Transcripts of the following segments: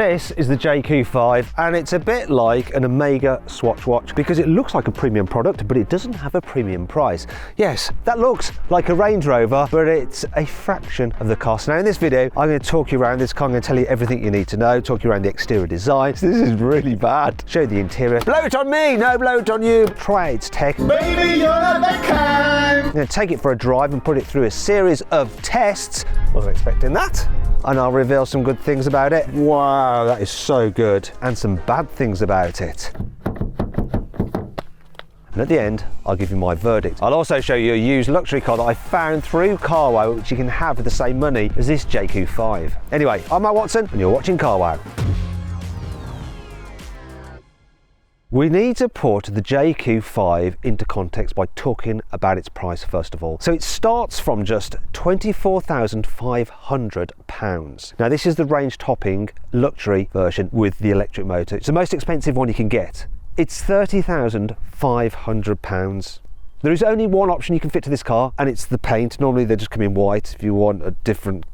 This is the Jaecoo 5 and it's a bit like an Omega Swatch watch because it looks like a premium product but it doesn't have a premium price. Yes, that looks like a Range Rover but it's a fraction of the cost. Now in this video I'm going to talk you around this car, I'm going to tell you everything you need to know, talk you around the exterior design. This is really bad. Show you the interior. Blow it on me, no blow it on you. Try its tech. Baby, you're not that kind. I'm going to take it for a drive and put it through a series of tests. Wasn't expecting that. And I'll reveal some good things about it. Wow, that is so good. And some bad things about it. And at the end, I'll give you my verdict. I'll also show you a used luxury car that I found through carwow, which you can have for the same money as this Jaecoo 5. Anyway, I'm Matt Watson, and you're watching carwow. We need to put the Jaecoo 5 into context by talking about its price first of all. So it starts from just £24,500. Now this is the range topping luxury version with the electric motor. It's the most expensive one you can get. It's £30,500. There is only one option you can fit to this car and it's the paint. Normally they just come in white. If you want a different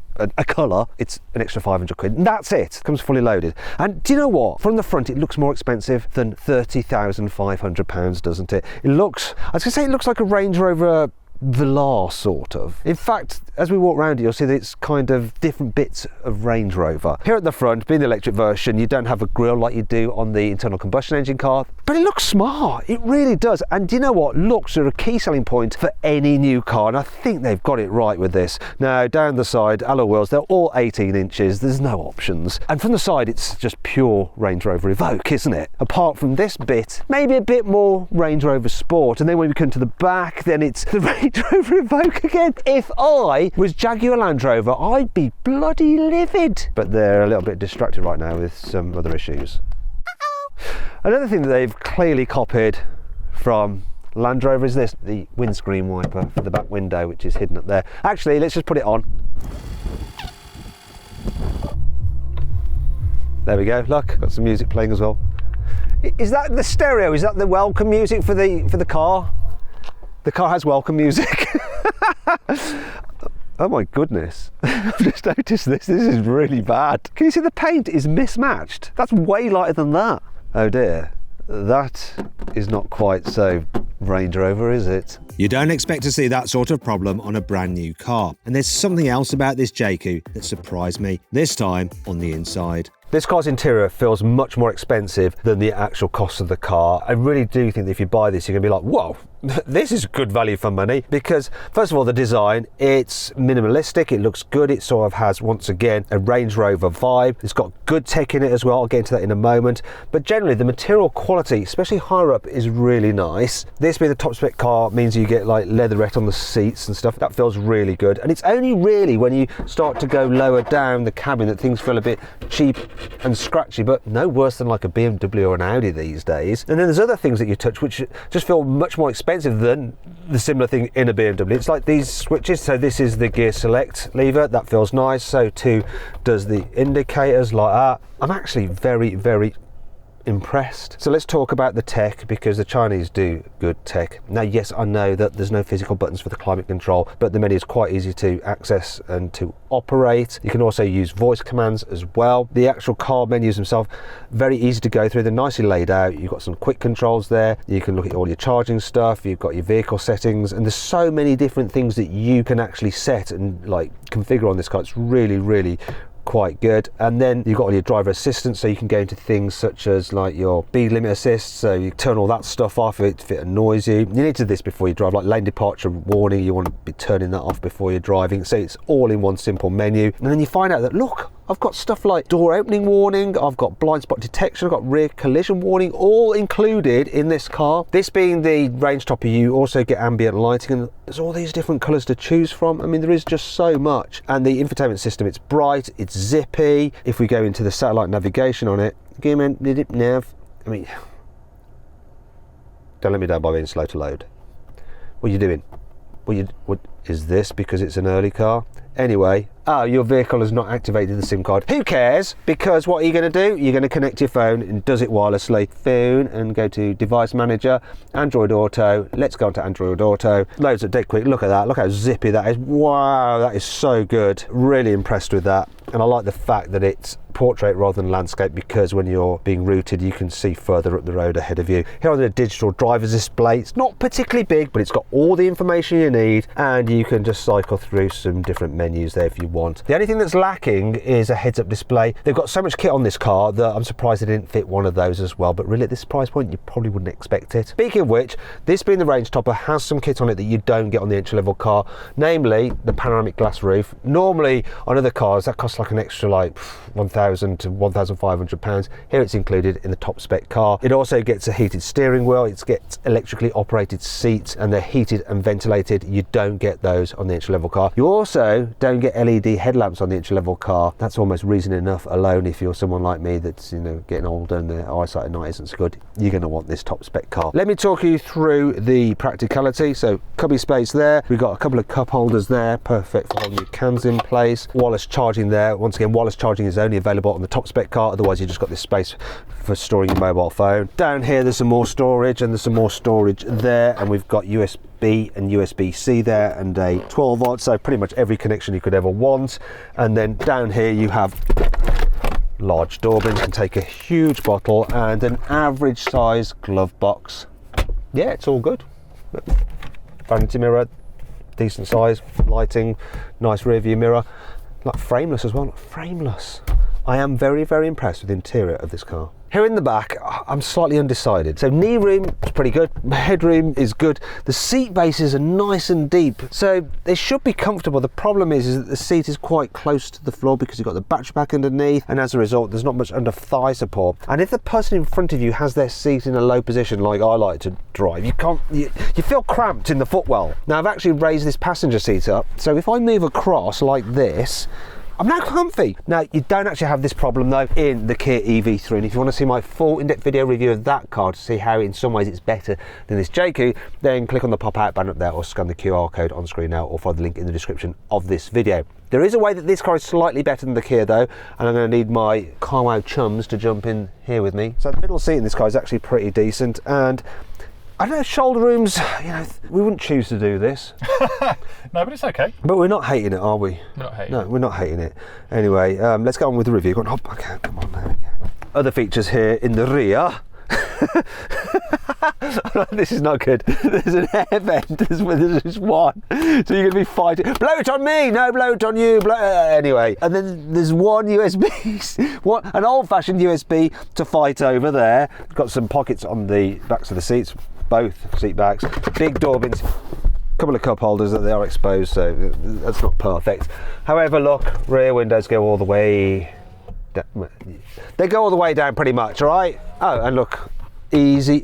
colour, it's an extra 500 quid. And that's it. Comes fully loaded. And do you know what? From the front, it looks more expensive than £30,500, doesn't it? It looks, I was going to say, it looks like a Range Rover Velar, sort of. In fact, as we walk around it, you'll see that it's kind of different bits of Range Rover. Here at the front, being the electric version, you don't have a grille like you do on the internal combustion engine car, but it looks smart. It really does. And do you know what? Looks are a key selling point for any new car, and I think they've got it right with this. Now, down the side, alloy wheels, they're all 18 inches. There's no options. And from the side, it's just pure Range Rover Evoque, isn't it? Apart from this bit, maybe a bit more Range Rover Sport. And then when we come to the back, then it's the Range Rover Evoque again. If I was Jaguar Land Rover, I'd be bloody livid. But they're a little bit distracted right now with some other issues. Another thing that they've clearly copied from Land Rover is this, the windscreen wiper for the back window, which is hidden up there. Actually, let's just put it on. There we go, look, got some music playing as well. Is that the stereo? Is that the welcome music for the car? The car has welcome music. Oh my goodness, I've just noticed this is really bad. Can you see the paint is mismatched? That's way lighter than that. Oh dear, that is not quite so Range Rover, is it? You don't expect to see that sort of problem on a brand new car. And there's something else about this Jaecoo that surprised me, this time on the inside. This car's interior feels much more expensive than the actual cost of the car. I really do think that if you buy this, you're gonna be like, whoa, this is good value for money. Because first of all, the design, it's minimalistic, it looks good. It sort of has, once again, a Range Rover vibe. It's got good tech in it as well. I'll get into that in a moment. But generally, the material quality, especially higher up, is really nice. This being the top spec car means you get like leatherette on the seats and stuff. That feels really good. And it's only really when you start to go lower down the cabin that things feel a bit cheap and scratchy, but no worse than like a BMW or an Audi these days. And then there's other things that you touch which just feel much more expensive than the similar thing in a BMW. It's like these switches. So this is the gear select lever, that feels nice. So too does the indicators, like that. I'm actually very, very impressed. So let's talk about the tech, because the Chinese do good tech. Now yes, I know that there's no physical buttons for the climate control, but the menu is quite easy to access and to operate. You can also use voice commands as well. The actual car menus themselves, very easy to go through. They're nicely laid out. You've got some quick controls there. You can look at all your charging stuff. You've got your vehicle settings, and there's so many different things that you can actually set and like configure on this car. It's really, really quite good. And then you've got all your driver assistance, so you can go into things such as like your speed limit assist, so you turn all that stuff off if it annoys you. You need to do this before you drive, like lane departure warning, you want to be turning that off before you're driving. So it's all in one simple menu. And then you find out that, look, I've got stuff like door opening warning, I've got blind spot detection, I've got rear collision warning, all included in this car. This being the range topper, you also get ambient lighting, and there's all these different colours to choose from. I mean, there is just so much. And the infotainment system, it's bright, it's zippy. If we go into the satellite navigation on it, nav, I mean, don't let me down by being slow to load. What are you doing? What is this because it's an early car? Anyway, oh, your vehicle has not activated the SIM card. Who cares? Because what are you going to do? You're going to connect your phone and does it wirelessly. Phone and go to Device Manager, Android Auto. Let's go into Android Auto. Loads up dead quick. Look at that. Look how zippy that is. Wow, that is so good. Really impressed with that. And I like the fact that it's portrait rather than landscape, because when you're being routed you can see further up the road ahead of you. Here on the digital driver's display, it's not particularly big, but it's got all the information you need, and you can just cycle through some different menus there if you want. The only thing that's lacking is a heads-up display. They've got so much kit on this car that I'm surprised they didn't fit one of those as well, but really at this price point you probably wouldn't expect it. Speaking of which, this being the range topper has some kit on it that you don't get on the entry-level car, namely the panoramic glass roof. Normally on other cars that costs like an extra like £1,000 to £1,500. Here it's included in the top spec car. It also gets a heated steering wheel, it gets electrically operated seats, and they're heated and ventilated. You don't get those on the entry level car. You also don't get LED headlamps on the entry level car. That's almost reason enough alone if you're someone like me that's, you know, getting older and their eyesight at night isn't so good. You're going to want this top spec car. Let me talk you through the practicality. So cubby space there, we've got a couple of cup holders there, perfect for holding your cans in place. Wireless charging there. Once again, wireless charging is only available on the top spec car, otherwise you just got this space for storing your mobile phone. Down here there's some more storage, and there's some more storage there, and we've got USB and USB-C there, and a 12 volt, so pretty much every connection you could ever want. And then down here you have large door bins, can take a huge bottle, and an average size glove box. Yeah, it's all good. Vanity mirror, decent size, lighting, nice rear view mirror, like frameless as well, frameless. I am very, very impressed with the interior of this car. Here in the back, I'm slightly undecided. So knee room is pretty good, headroom is good. The seat bases are nice and deep, so they should be comfortable. The problem is that the seat is quite close to the floor because you've got the battery pack underneath, and as a result, there's not much under thigh support. And if the person in front of you has their seat in a low position, like I like to drive, you feel cramped in the footwell. Now I've actually raised this passenger seat up, so if I move across like this, I'm now comfy. Now, you don't actually have this problem though in the Kia EV3, and if you want to see my full in-depth video review of that car to see how in some ways it's better than this Jaecoo, then click on the pop-out banner up there or scan the QR code on screen now, or follow the link in the description of this video. There is a way that this car is slightly better than the Kia though, and I'm going to need my carwow chums to jump in here with me. So the middle seat in this car is actually pretty decent, and I don't know, shoulder rooms, you know, we wouldn't choose to do this. No, but it's okay. But we're not hating it, are we? We're not hating it. No, we're not hating it. Anyway, let's go on with the review. Go on, hop, okay, come on, there we go. Other features here in the rear. This is not good. There's an air vent, there's just one. So you're going to be fighting. Blow it on me! No, blow it on you! Anyway, and then there's one USB, an old-fashioned USB to fight over there. Got some pockets on the backs of the seats, both seat backs. Big door bins. Couple of cup holders that they are exposed, so that's not perfect. However, look, rear windows go all the way down. They go all the way down pretty much, all right? Oh, and look, easy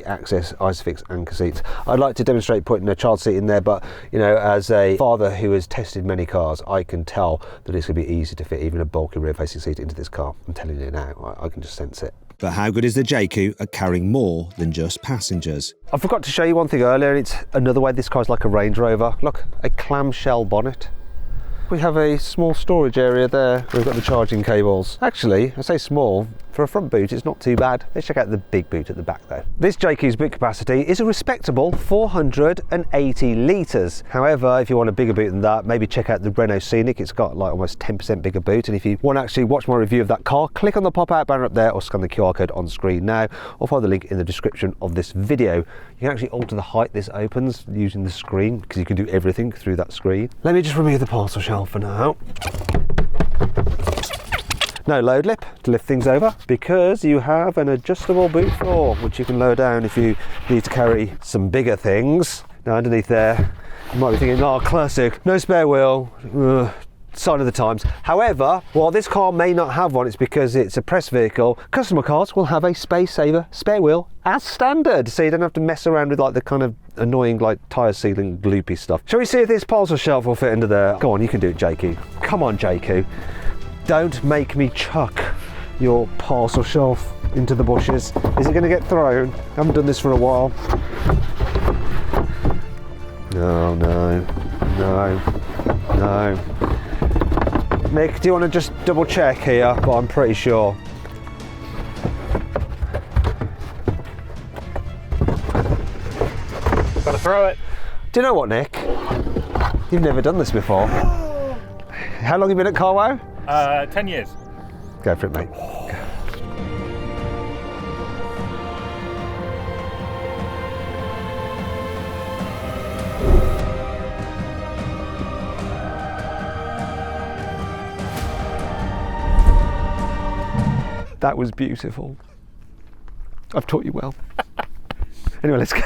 access Isofix anchor seats. I'd like to demonstrate putting a child seat in there, but you know, as a father who has tested many cars, I can tell that it's going to be easy to fit even a bulky rear facing seat into this car. I'm telling you now, I can just sense it. But how good is the Jaecoo at carrying more than just passengers? I forgot to show you one thing earlier. It's another way this car is like a Range Rover. Look, a clamshell bonnet. We have a small storage area there. We've got the charging cables. Actually, I say small, for a front boot it's not too bad. Let's check out the big boot at the back though. This Jaecoo's boot capacity is a respectable 480 litres. However, if you want a bigger boot than that, maybe check out the Renault Scenic. It's got like almost 10% bigger boot, and if you want to actually watch my review of that car, click on the pop-out banner up there or scan the QR code on screen now, or follow the link in the description of this video. You can actually alter the height this opens using the screen, because you can do everything through that screen. Let me just remove the parcel shelf for now. No load lip to lift things over, because you have an adjustable boot floor which you can lower down if you need to carry some bigger things. Now underneath there you might be thinking, oh classic, no spare wheel, sign of the times. However, while this car may not have one, it's because it's a press vehicle. Customer cars will have a space saver spare wheel as standard, so you don't have to mess around with like the kind of annoying like tyre sealing gloopy stuff. Shall we see if this parcel shelf will fit into there? Go on, you can do it, Jaecoo. Come on, Jaecoo. Don't make me chuck your parcel shelf into the bushes. Is it going to get thrown? I haven't done this for a while. No. No. Nick, do you want to just double check here? But I'm pretty sure. Gotta throw it. Do you know what, Nick? You've never done this before. How long have you been at Carwow? 10 years. Go for it, mate. That was beautiful. I've taught you well. Anyway, let's go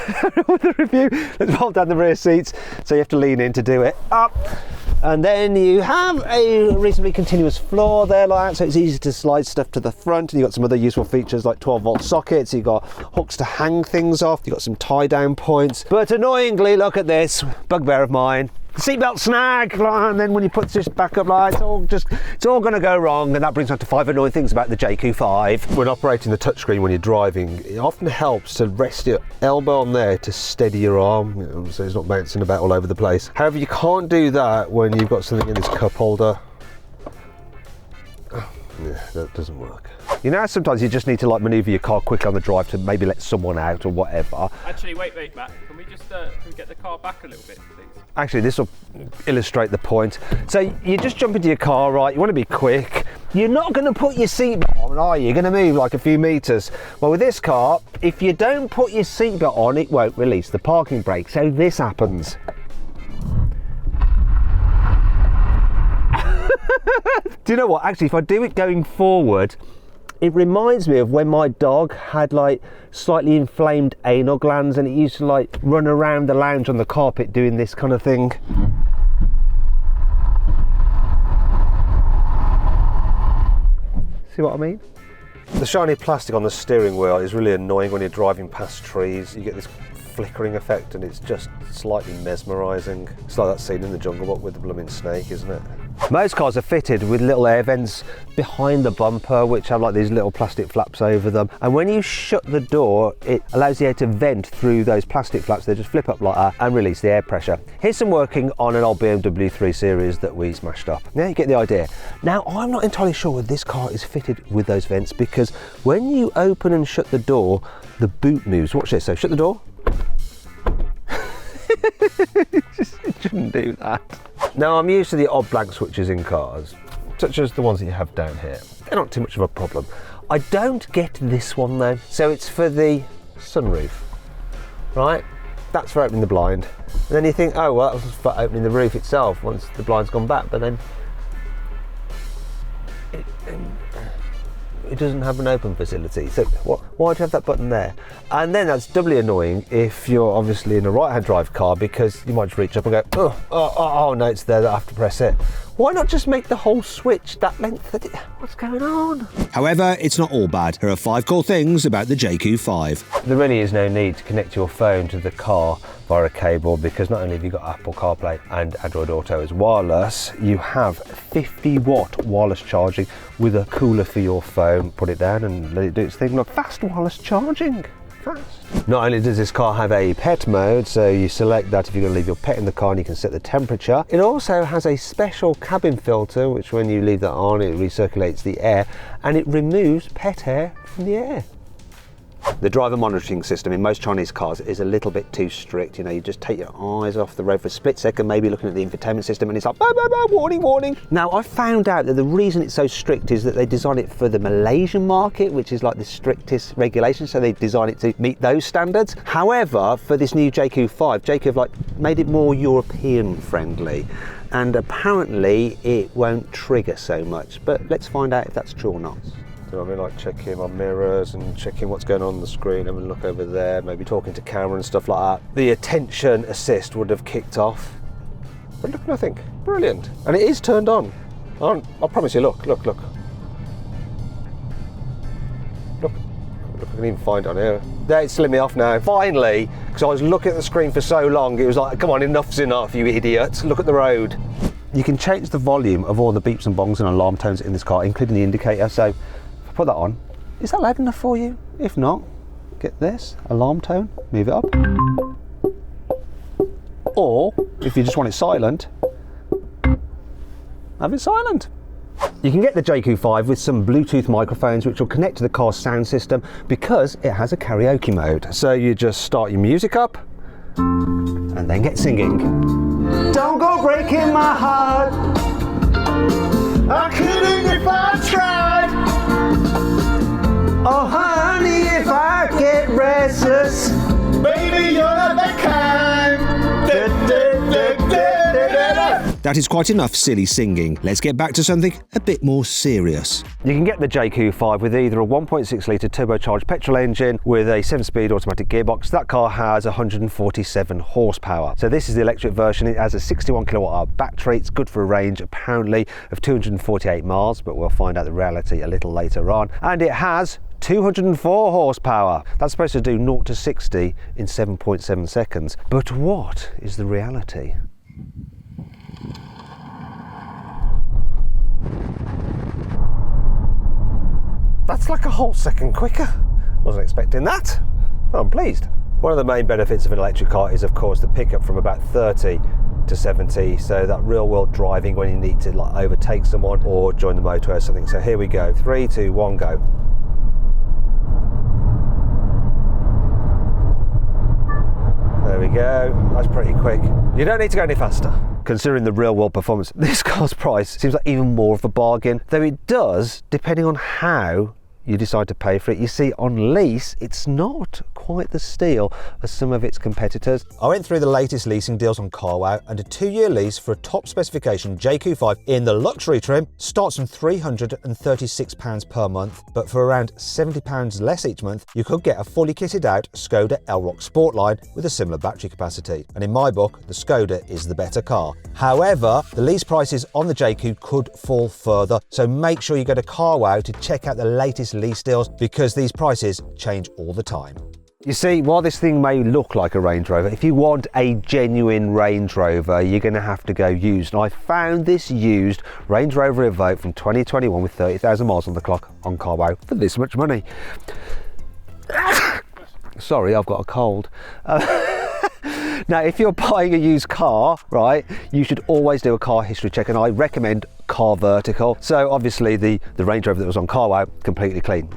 with the review. Let's roll down the rear seats. So you have to lean in to do it. Up. And then you have a reasonably continuous floor there like that, so it's easy to slide stuff to the front. And you've got some other useful features like 12-volt sockets. You've got hooks to hang things off. You've got some tie-down points. But annoyingly, look at this, bugbear of mine. Seatbelt snag, and then when you put this back up, like it's all going to go wrong, and that brings us to 5 annoying things about the Jaecoo 5. When operating the touchscreen when you're driving, it often helps to rest your elbow on there to steady your arm, so it's not bouncing about all over the place. However, you can't do that when you've got something in this cup holder. Yeah, that doesn't work. You know, sometimes you just need to like manoeuvre your car quickly on the drive to maybe let someone out or whatever. Actually, wait, Matt. Can we just can we get the car back a little bit, please? Actually, this will illustrate the point. So you just jump into your car, right? You want to be quick. You're not going to put your seatbelt on, are you? You're going to move like a few meters. Well, with this car, if you don't put your seatbelt on, it won't release the parking brake. So this happens. Do you know what? Actually, if I do it going forward, it reminds me of when my dog had like slightly inflamed anal glands and it used to like run around the lounge on the carpet doing this kind of thing. See what I mean? The shiny plastic on the steering wheel is really annoying when you're driving past trees. You get this flickering effect and it's just slightly mesmerising. It's like that scene in the Jungle Book with the blooming snake, isn't it? Most cars are fitted with little air vents behind the bumper which have like these little plastic flaps over them, and when you shut the door it allows the air to vent through those plastic flaps. They just flip up like that and release the air pressure. Here's some working on an old BMW 3 Series that we smashed up. Now you get the idea. Now I'm not entirely sure whether this car is fitted with those vents because when you open and shut the door the boot moves. Watch this. So shut the door. It shouldn't do that. Now I'm used to the odd blank switches in cars, such as the ones that you have down here. They're not too much of a problem. I don't get this one though. So it's for the sunroof, right? That's for opening the blind. And then you think, oh, well, that was for opening the roof itself once the blind's gone back, but then it doesn't have an open facility. So why do you have that button there? And then that's doubly annoying if you're obviously in a right-hand drive car because you might just reach up and go, oh no, it's there, I have to press it. Why not just make the whole switch that length? What's going on? However, it's not all bad. Here are 5 cool things about the Jaecoo 5. There really is no need to connect your phone to the car via a cable because not only have you got Apple CarPlay and Android Auto as wireless, you have 50-watt wireless charging with a cooler for your phone. Put it down and let it do its thing. Look, fast wireless charging. Fast. Not only does this car have a pet mode, so you select that if you're going to leave your pet in the car and you can set the temperature. It also has a special cabin filter which when you leave that on it recirculates the air and it removes pet hair from the air. The driver monitoring system in most Chinese cars is a little bit too strict. You know, you just take your eyes off the road for a split second, maybe looking at the infotainment system, and it's like, bah, bah, bah, warning, warning. Now, I found out that the reason it's so strict is that they design it for the Malaysian market, which is like the strictest regulation, so they design it to meet those standards. However, for this new Jaecoo 5, Jaecoo have like made it more European friendly, and apparently it won't trigger so much. But let's find out if that's true or not. You know what I mean, like checking my mirrors and checking what's going on the screen, having a look over there, maybe talking to camera and stuff like that. The attention assist would have kicked off. But look, nothing. Brilliant. And it is turned on. I promise you, look. Look, I can even find it on here. There, it's slid me off now. Finally, because I was looking at the screen for so long, it was like, come on, enough's enough, you idiots. Look at the road. You can change the volume of all the beeps and bongs and alarm tones in this car, including the indicator. So put that on. Is that loud enough for you? If not, get this, alarm tone, move it up. Or, if you just want it silent, have it silent. You can get the Jaecoo 5 with some Bluetooth microphones which will connect to the car's sound system because it has a karaoke mode. So you just start your music up and then get singing. Don't go breaking my heart. I couldn't if I tried. Oh honey, if I get restless. Baby, you're not that kind. That is quite enough silly singing. Let's get back to something a bit more serious. You can get the Jaecoo 5 with either a 1.6 litre turbocharged petrol engine with a 7-speed automatic gearbox. That car has 147 horsepower. So this is the electric version. It has a 61 kilowatt hour battery. It's good for a range apparently of 248 miles, but we'll find out the reality a little later on. And it has 204 horsepower. That's supposed to do 0 to 60 in 7.7 seconds. But what is the reality? That's like a whole second quicker. Wasn't expecting that. Well, I'm pleased. One of the main benefits of an electric car is of course the pickup from about 30 to 70, so that real world driving when you need to like overtake someone or join the motorway or something. So here we go, 3, 2, 1, go. There we go, that's pretty quick. You don't need to go any faster. Considering the real world performance, this car's price seems like even more of a bargain, though it does, depending on how you decide to pay for it. You see, on lease, it's not quite the steal as some of its competitors. I went through the latest leasing deals on carwow, and a 2-year lease for a top specification Jaecoo 5 in the luxury trim starts from £336 per month, but for around £70 less each month, you could get a fully kitted out Skoda Elroq Sportline with a similar battery capacity. And in my book, the Skoda is the better car. However, the lease prices on the Jaecoo could fall further, so make sure you go to carwow to check out the latest lease deals because these prices change all the time. You see, while this thing may look like a Range Rover, if you want a genuine Range Rover, you're going to have to go used. And I found this used Range Rover Evoque from 2021 with 30,000 miles on the clock on carwow for this much money. Sorry, I've got a cold. Now, if you're buying a used car, right, you should always do a car history check, and I recommend Car Vertical. So obviously the Range Rover that was on carwow, completely clean.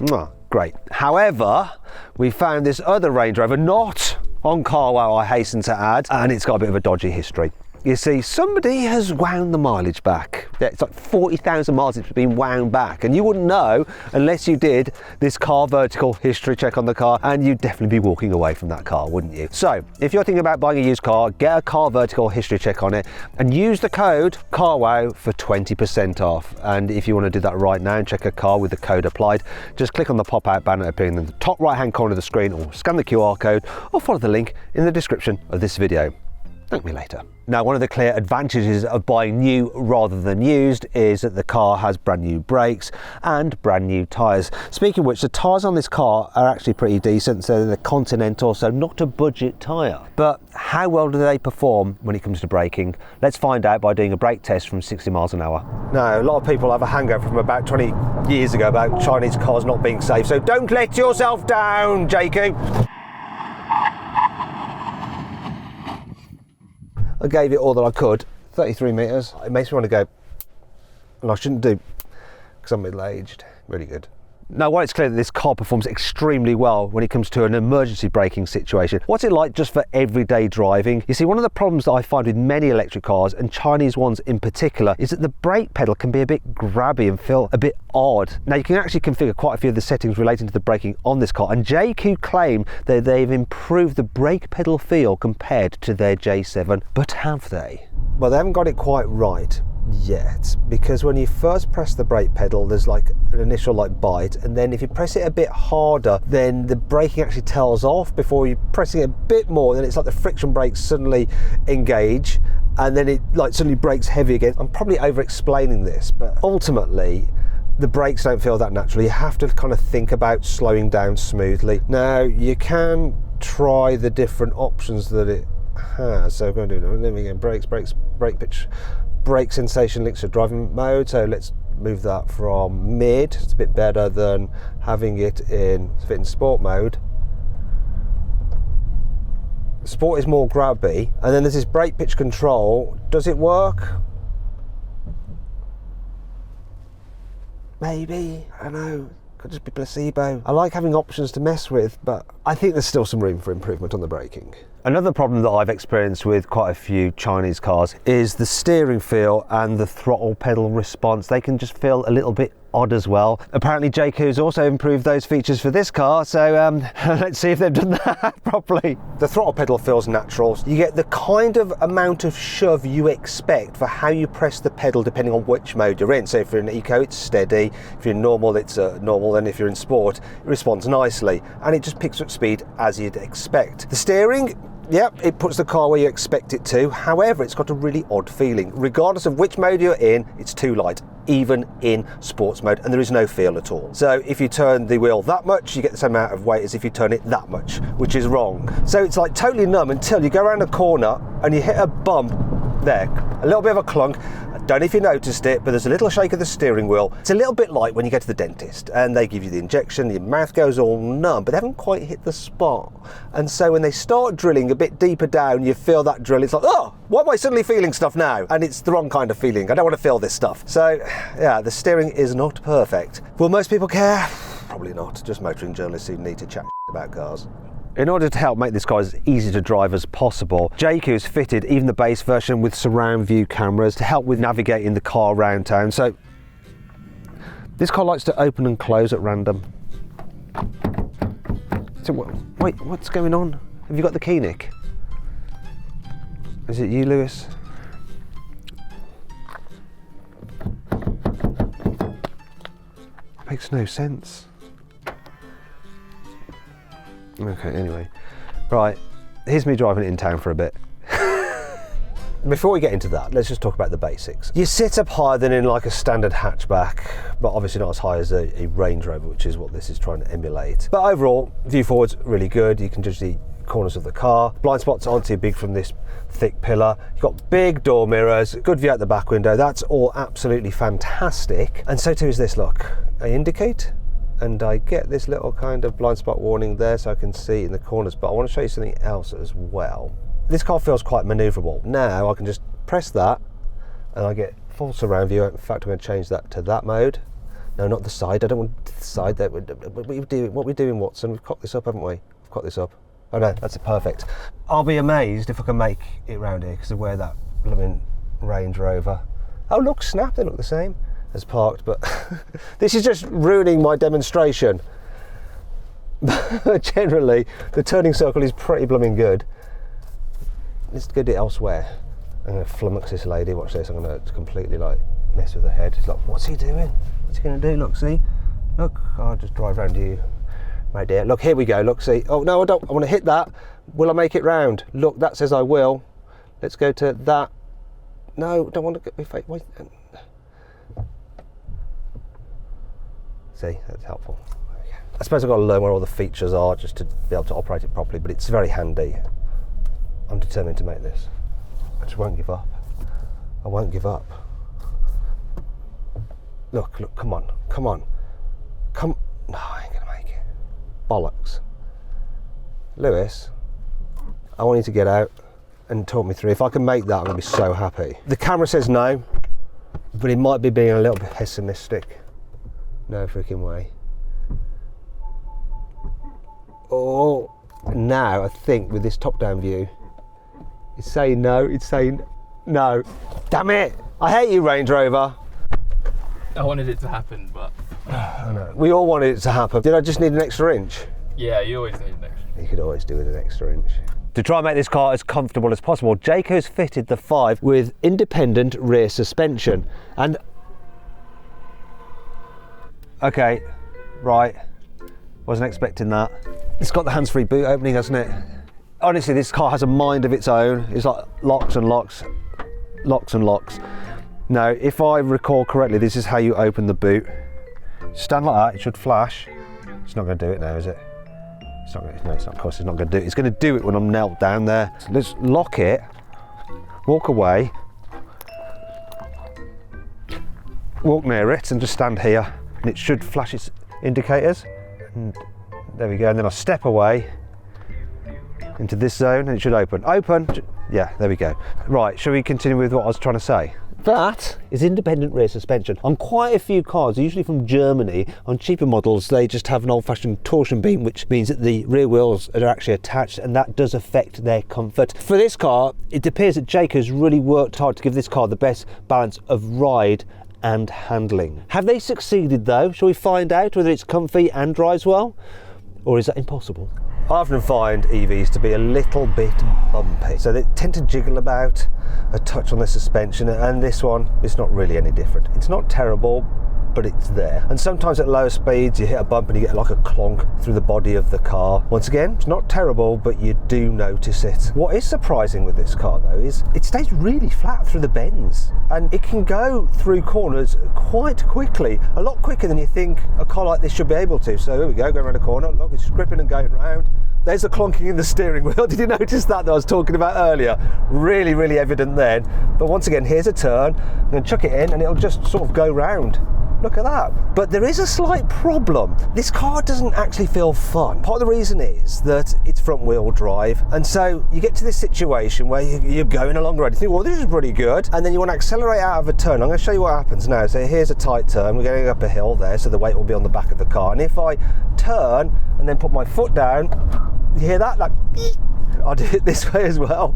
Great. However, we found this other Range Rover, not on carwow, I hasten to add, and it's got a bit of a dodgy history. You see, somebody has wound the mileage back. Yeah, it's like 40,000 miles it's been wound back, and you wouldn't know unless you did this Car Vertical history check on the car, and you'd definitely be walking away from that car, wouldn't you? So, if you're thinking about buying a used car, get a Car Vertical history check on it, and use the code CARWOW for 20% off. And if you want to do that right now and check a car with the code applied, just click on the pop-out banner appearing in the top right-hand corner of the screen, or scan the QR code, or follow the link in the description of this video. Thank me later. Now, one of the clear advantages of buying new rather than used is that the car has brand new brakes and brand new tyres. Speaking of which, the tyres on this car are actually pretty decent, so they're Continental, so not a budget tyre. But how well do they perform when it comes to braking? Let's find out by doing a brake test from 60 miles an hour. Now, a lot of people have a hangover from about 20 years ago about Chinese cars not being safe, so don't let yourself down, Jaecoo. I gave it all that I could, 33 metres. It makes me want to go, and I shouldn't do, because I'm middle-aged. Really good. Now, while it's clear that this car performs extremely well when it comes to an emergency braking situation, what's it like just for everyday driving? You see, one of the problems that I find with many electric cars, and Chinese ones in particular, is that the brake pedal can be a bit grabby and feel a bit odd. Now, you can actually configure quite a few of the settings relating to the braking on this car, and Jaecoo claim that they've improved the brake pedal feel compared to their J7. But have they? Well, they haven't got it quite right yet, because when you first press the brake pedal, there's like an initial like bite, and then if you press it a bit harder, then the braking actually tails off before you pressing it a bit more, then it's like the friction brakes suddenly engage, and then it like suddenly brakes heavy again. I'm probably over explaining this, but ultimately the brakes don't feel that natural. You have to kind of think about slowing down smoothly. Now, you can try the different options that it has. So I'm going to do, let me get brakes, brake pitch, brake sensation links to driving mode. So let's move that from mid. It's a bit better than having it in sport mode. Sport is more grabby, and then there's this brake pitch control. Does it work? Maybe, I don't know. Could just be placebo. I like having options to mess with, but I think there's still some room for improvement on the braking. Another problem that I've experienced with quite a few Chinese cars is the steering feel and the throttle pedal response. They can just feel a little bit odd as well. Apparently Jaecoo's also improved those features for this car, so let's see if they've done that properly. The throttle pedal feels natural. You get the kind of amount of shove you expect for how you press the pedal depending on which mode you're in. So if you're in eco, it's steady. If you're in normal, it's normal. And if you're in sport, it responds nicely. And it just picks up speed as you'd expect. The steering, yep, it puts the car where you expect it to. However, it's got a really odd feeling. Regardless of which mode you're in, it's too light, even in sports mode, and there is no feel at all. So if you turn the wheel that much, you get the same amount of weight as if you turn it that much, which is wrong. So it's like totally numb until you go around a corner and you hit a bump there, a little bit of a clunk. I don't know if you noticed it, but there's a little shake of the steering wheel. It's a little bit like when you go to the dentist and they give you the injection, your mouth goes all numb, but they haven't quite hit the spot. And so when they start drilling a bit deeper down, you feel that drill. It's like, oh, why am I suddenly feeling stuff now? And it's the wrong kind of feeling. I don't want to feel this stuff. So yeah, the steering is not perfect. Will most people care? Probably not. Just motoring journalists who need to chat about cars. In order to help make this car as easy to drive as possible, Jaecoo's fitted even the base version with surround view cameras to help with navigating the car around town. So this car likes to open and close at random. So wait, what's going on? Have you got the key, Nick? Is it you, Lewis? Makes no sense. Okay, anyway. Right, here's me driving it in town for a bit. Before we get into that, let's just talk about the basics. You sit up higher than in like a standard hatchback, but obviously not as high as a Range Rover, which is what this is trying to emulate. But overall, view forward's really good. You can judge the corners of the car. Blind spots aren't too big from this thick pillar. You've got big door mirrors, good view out the back window. That's all absolutely fantastic. And so too is this, look. I indicate, and I get this little kind of blind spot warning there so I can see in the corners, but I want to show you something else as well. This car feels quite manoeuvrable. Now I can just press that and I get full surround view. In fact, I'm going to change that to that mode. No, not the side. I don't want the side. What are we doing, Watson? We've cocked this up, haven't we? We've cocked this up. Oh no, that's perfect. I'll be amazed if I can make it round here because of where that blooming Range Rover. Oh look, snap, they look the same as parked, but this is just ruining my demonstration. Generally, the turning circle is pretty blooming good. Let's get it elsewhere. I'm going to flummox this lady. Watch this. I'm going to completely like mess with her head. She's like, what's he doing? What's he going to do? Look, see? Look, I'll just drive round you, my dear. Look, here we go. Look, see? Oh no, I don't. I want to hit that. Will I make it round? Look, that says I will. Let's go to that. No, don't want to get me fake. Wait. See, that's helpful. I suppose I've got to learn where all the features are just to be able to operate it properly, but it's very handy. I'm determined to make this. I just won't give up. I won't give up. Look, look, come on, come on. Come, no, I ain't gonna make it. Bollocks. Lewis, I want you to get out and talk me through. If I can make that, I'm gonna be so happy. The camera says no, but it might be being a little bit pessimistic. No freaking way. Oh, now I think with this top-down view, it's saying no, it's saying no. Damn it! I hate you, Range Rover. I wanted it to happen, but... I know. We all wanted it to happen. Did I just need an extra inch? Yeah, you always need an extra. You could always do with an extra inch. To try and make this car as comfortable as possible, Jaecoo's fitted the 5 with independent rear suspension. And okay, right, wasn't expecting that. It's got the hands-free boot opening, hasn't it? Honestly, this car has a mind of its own. It's like locks and locks, locks and locks. Now, if I recall correctly, this is how you open the boot. Stand like that, it should flash. It's not going to do it now, is it? It's not going to, no, it's not, of course it's not going to do it. It's going to do it when I'm knelt down there. So let's lock it, walk away, walk near it and just stand here. And it should flash its indicators. And there we go, and then I'll step away into this zone and it should open. Open! Yeah, there we go. Right, shall we continue with what I was trying to say? That is independent rear suspension. On quite a few cars, usually from Germany, on cheaper models, they just have an old-fashioned torsion beam, which means that the rear wheels are actually attached, and that does affect their comfort. For this car, it appears that Jaecoo's really worked hard to give this car the best balance of ride and handling. Have they succeeded though? Shall we find out whether it's comfy and drives well? Or is that impossible? I often find EVs to be a little bit bumpy, so they tend to jiggle about a touch on the suspension, and this one is not really any different. It's not terrible, but it's there. And sometimes at lower speeds you hit a bump and you get like a clonk through the body of the car. Once again, it's not terrible, but you do notice it. What is surprising with this car though is it stays really flat through the bends, and it can go through corners quite quickly, a lot quicker than you think a car like this should be able to. So here we go, going around a corner, look, it's just gripping and going round. There's the clonking in the steering wheel. Did you notice that I was talking about earlier? Really, really evident then. But once again, here's a turn. I'm going to chuck it in and it'll just sort of go round. Look at that. But there is a slight problem. This car doesn't actually feel fun. Part of the reason is that it's front wheel drive. And so you get to this situation where you're going along the road. You think, well, this is pretty good. And then you want to accelerate out of a turn. I'm going to show you what happens now. So here's a tight turn. We're going up a hill there, so the weight will be on the back of the car. And if I turn and then put my foot down, you hear that? Like, I'll do it this way as well.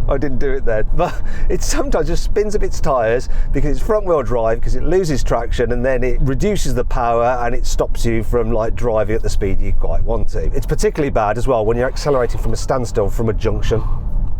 I didn't do it then, but it sometimes just spins up its tyres because it's front wheel drive, because it loses traction and then it reduces the power and it stops you from like driving at the speed you quite want to. It's particularly bad as well when you're accelerating from a standstill from a junction.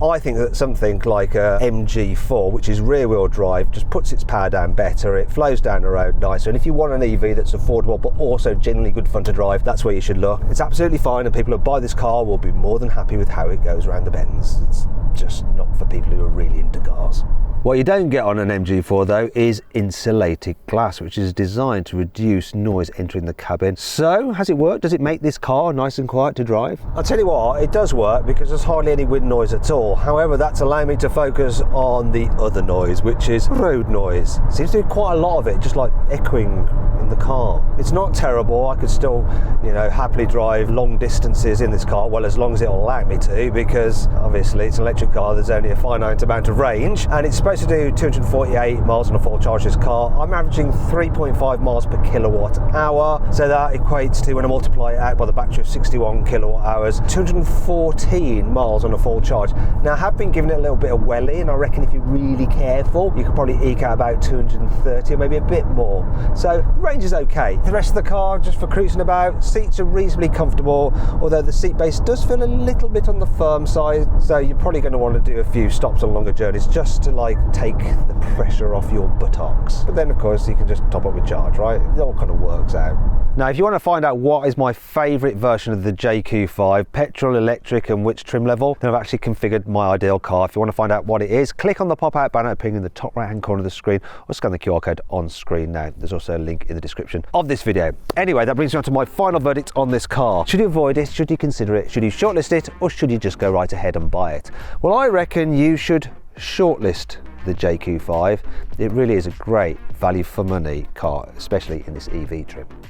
I think that something like a MG4, which is rear wheel drive, just puts its power down better, it flows down the road nicer, and if you want an EV that's affordable but also genuinely good fun to drive, that's where you should look. It's absolutely fine, and people who buy this car will be more than happy with how it goes around the bends. It's just not for people who are really into cars. What you don't get on an MG4 though is insulated glass, which is designed to reduce noise entering the cabin. So, has it worked? Does it make this car nice and quiet to drive? I'll tell you what, it does work because there's hardly any wind noise at all. However, that's allowing me to focus on the other noise, which is road noise. Seems to be quite a lot of it, just like echoing in the car. It's not terrible. I could still, happily drive long distances in this car, well, as long as it'll allow me to, because obviously it's an electric car, there's only a finite amount of range, and it's supposed to do 248 miles on a full charge this car. I'm averaging 3.5 miles per kilowatt hour, so that equates to, when I multiply it out by the battery of 61 kilowatt hours, 214 miles on a full charge. Now, I have been giving it a little bit of welly, and I reckon if you're really careful, you could probably eke out about 230 or maybe a bit more. So the range is okay. The rest of the car, just for cruising about, seats are reasonably comfortable, although the seat base does feel a little bit on the firm side, so you're probably going to want to do a few stops on longer journeys just to like take the pressure off your buttocks. But then of course you can just top up with charge, right? It all kind of works out. Now, if you want to find out what is my favourite version of the Jaecoo 5, petrol, electric and which trim level, then I've actually configured my ideal car. If you want to find out what it is, click on the pop-out banner appearing in the top right hand corner of the screen, or scan the QR code on screen now. There's also a link in the description of this video. Anyway, that brings me on to my final verdict on this car. Should you avoid it? Should you consider it? Should you shortlist it? Or should you just go right ahead and buy it? Well, I reckon you should shortlist the Jaecoo 5. It really is a great value for money car, especially in this EV trim.